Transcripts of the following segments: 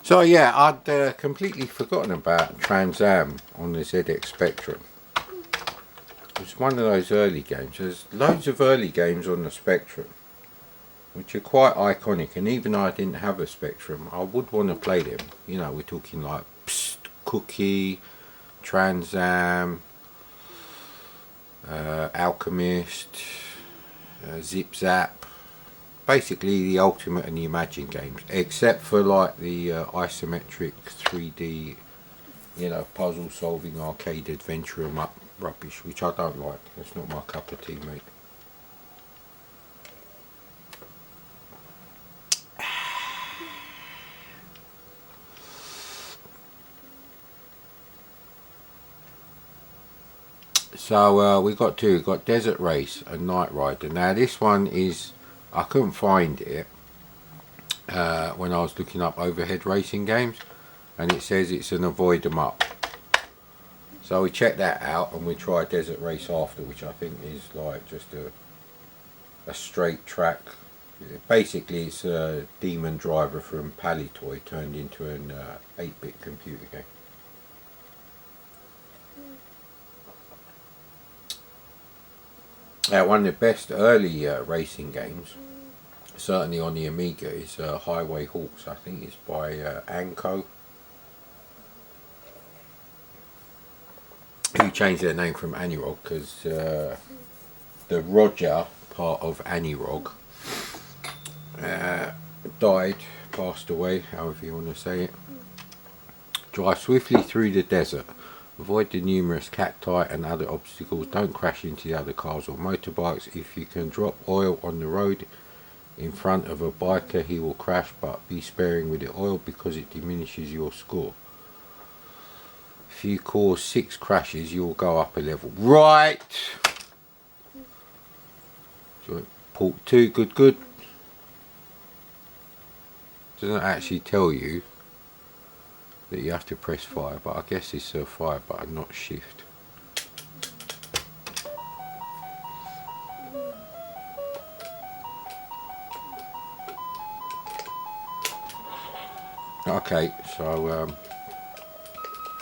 So yeah, I'd completely forgotten about Trans Am on the ZX Spectrum. It's one of those early games. There's loads of early games on the Spectrum which are quite iconic, and even though I didn't have a Spectrum, I would want to play them. You know, we're talking like Psst, Cookie, Trans Am, Alchemist, Zip Zap. Basically the Ultimate and the Imagine games, except for like the isometric 3D, you know, puzzle solving arcade adventure and rubbish, which I don't like. That's not my cup of tea, mate. So we got two. We got Desert Race and Niterider. Now this one is, I couldn't find it when I was looking up overhead racing games, and it says it's an avoid 'em up. So we checked that out and we tried Desert Race after, which I think is like just a straight track. Basically it's a Demon Driver from Palitoy turned into an 8-bit computer game. One of the best early racing games, certainly on the Amiga, is Highway Hawks. I think it's by Anco, who changed their name from Anirog because the Roger part of Anirog died, passed away, however you want to say it. Drive swiftly through the desert. Avoid the numerous cacti and other obstacles. Don't crash into the other cars or motorbikes. If you can drop oil on the road in front of a biker, he will crash, but be sparing with the oil because it diminishes your score. If you cause 6 crashes, you will go up a level. Right! Port 2, good. Doesn't actually tell you that you have to press fire, but I guess it's a fire button, not shift. Okay, so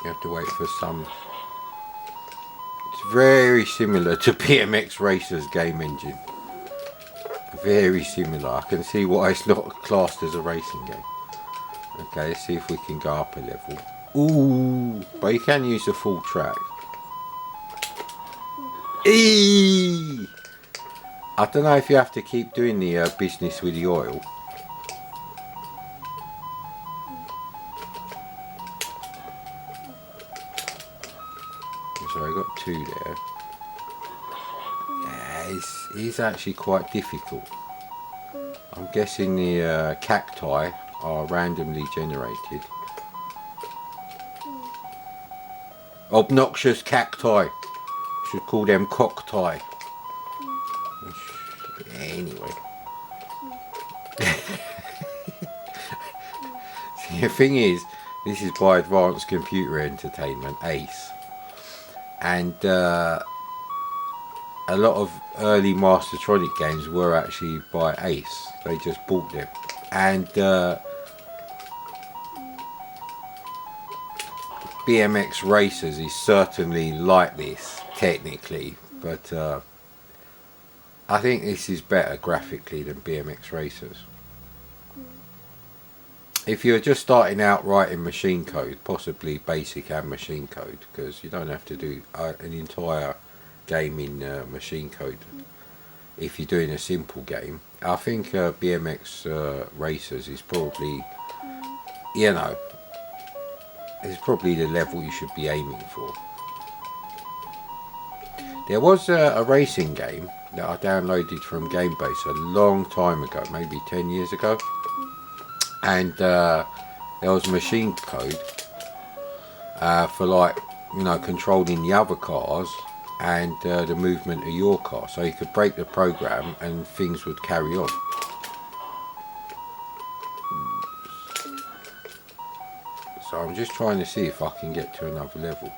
you have to wait for some. It's very similar to BMX Racer's game engine. Very similar. I can see why it's not classed as a racing game. Okay, let's see if we can go up a level. Ooh, but you can use the full track. Eee! I don't know if you have to keep doing the business with the oil. So I got 2 there. Yeah, it's actually quite difficult. I'm guessing the cacti are randomly generated. Obnoxious cacti. Should call them cocktie. Anyway. See, the thing is, this is by Advanced Computer Entertainment, ACE. And a lot of early Mastertronic games were actually by ACE. They just bought them. And BMX Racers is certainly like this, technically. But I think this is better graphically than BMX Racers. If you're just starting out writing machine code, possibly basic and machine code, because you don't have to do an entire game in machine code if you're doing a simple game. I think BMX Racers is probably, you know, it's probably the level you should be aiming for. There was a racing game that I downloaded from GameBase a long time ago, maybe 10 years ago, and there was machine code for, like, you know, controlling the other cars and the movement of your car, so you could break the program and things would carry on. So I'm just trying to see if I can get to another level.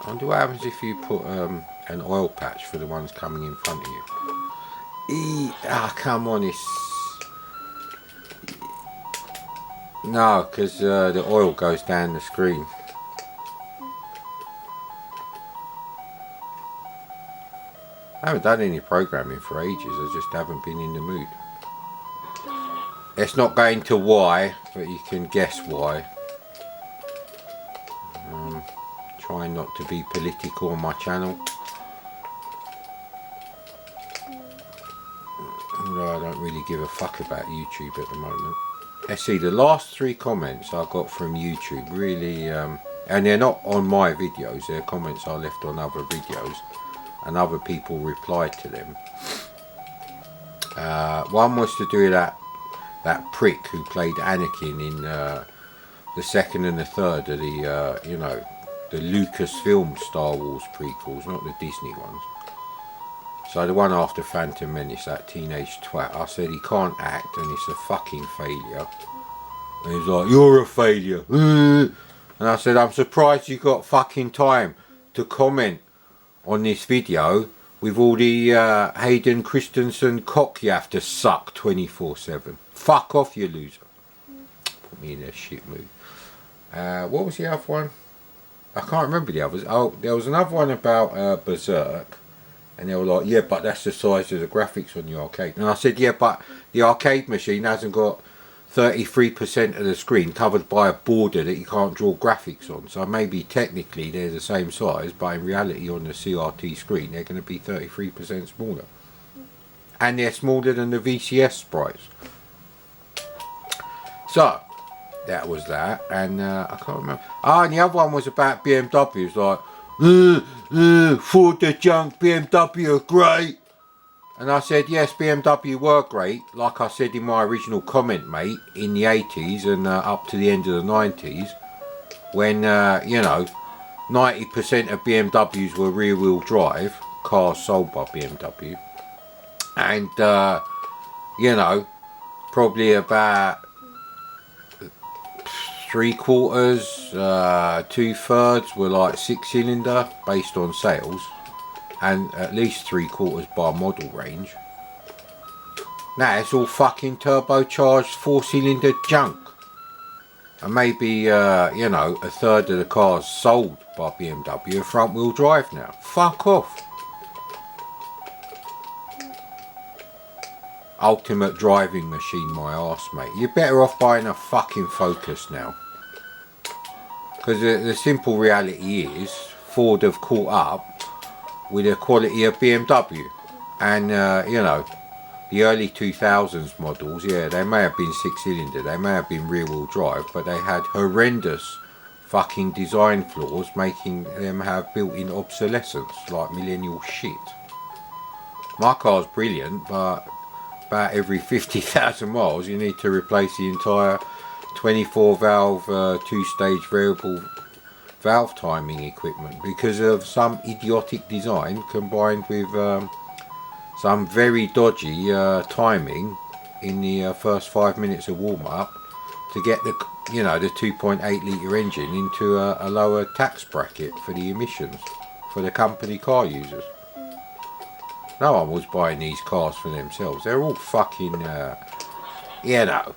I wonder what happens if you put an oil patch for the ones coming in front of you. Ah, come on, No, because the oil goes down the screen. I haven't done any programming for ages, I just haven't been in the mood. It's not going to why, but you can guess why. Trying not to be political on my channel. No, I don't really give a fuck about YouTube at the moment. Let's see, the last 3 comments I got from YouTube really, and they're not on my videos, they're comments I left on other videos, and other people replied to them. One was to do with that prick who played Anakin in the 2nd and the 3rd of the, you know, the Lucasfilm Star Wars prequels, not the Disney ones. So the one after Phantom Menace, that teenage twat, I said he can't act and it's a fucking failure. And he's like, you're a failure. And I said, I'm surprised you got fucking time to comment on this video with all the Hayden Christensen cock you have to suck 24/7. Fuck off, you loser. Put me in a shit mood. What was the other one? I can't remember the others. Oh, there was another one about Berserk, and they were like, yeah, but that's the size of the graphics on the arcade. And I said, yeah, but the arcade machine hasn't got 33% of the screen covered by a border that you can't draw graphics on. So maybe technically they're the same size, but in reality on the CRT screen they're going to be 33% smaller. And they're smaller than the VCS sprites. So that was that, and I can't remember. And the other one was about BMW. It's like, Ford the junk, BMW are great. And I said, yes, BMW were great, like I said in my original comment, mate, in the 80s and up to the end of the 90s, when, you know, 90% of BMWs were rear-wheel drive, cars sold by BMW. And, you know, probably about 3/4, 2/3 were like 6-cylinder based on sales, and at least 3/4 by model range. Now it's all fucking turbocharged 4-cylinder junk, and maybe you know, 1/3 of the cars sold by BMW are front wheel drive now. Fuck off. Ultimate driving machine, my arse, mate. You're better off buying a fucking Focus now. Because the simple reality is, Ford have caught up with the quality of BMW. And, you know, the early 2000s models, yeah, they may have been 6-cylinder, they may have been rear-wheel drive, but they had horrendous fucking design flaws, making them have built-in obsolescence, like millennial shit. My car's brilliant, but about every 50,000 miles you need to replace the entire 24 valve 2-stage variable valve timing equipment because of some idiotic design combined with some very dodgy timing in the first 5 minutes of warm-up to get the, you know, the 2.8 litre engine into a lower tax bracket for the emissions for the company car users. No one was buying these cars for themselves. They're all fucking, you know.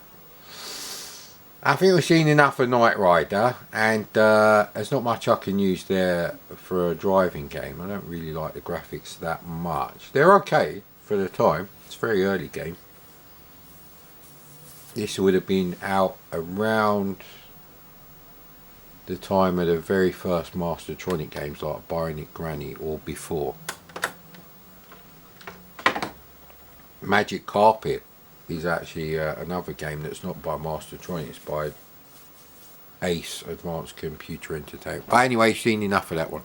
I think we've seen enough of Knight Rider, and there's not much I can use there for a driving game. I don't really like the graphics that much. They're okay for the time. It's a very early game. This would have been out around the time of the very first Mastertronic games like Bionic Granny or before. Magic Carpet is actually another game that's not by Mastertronic, it's by Ace Advanced Computer Entertainment. But anyway, seen enough of that one.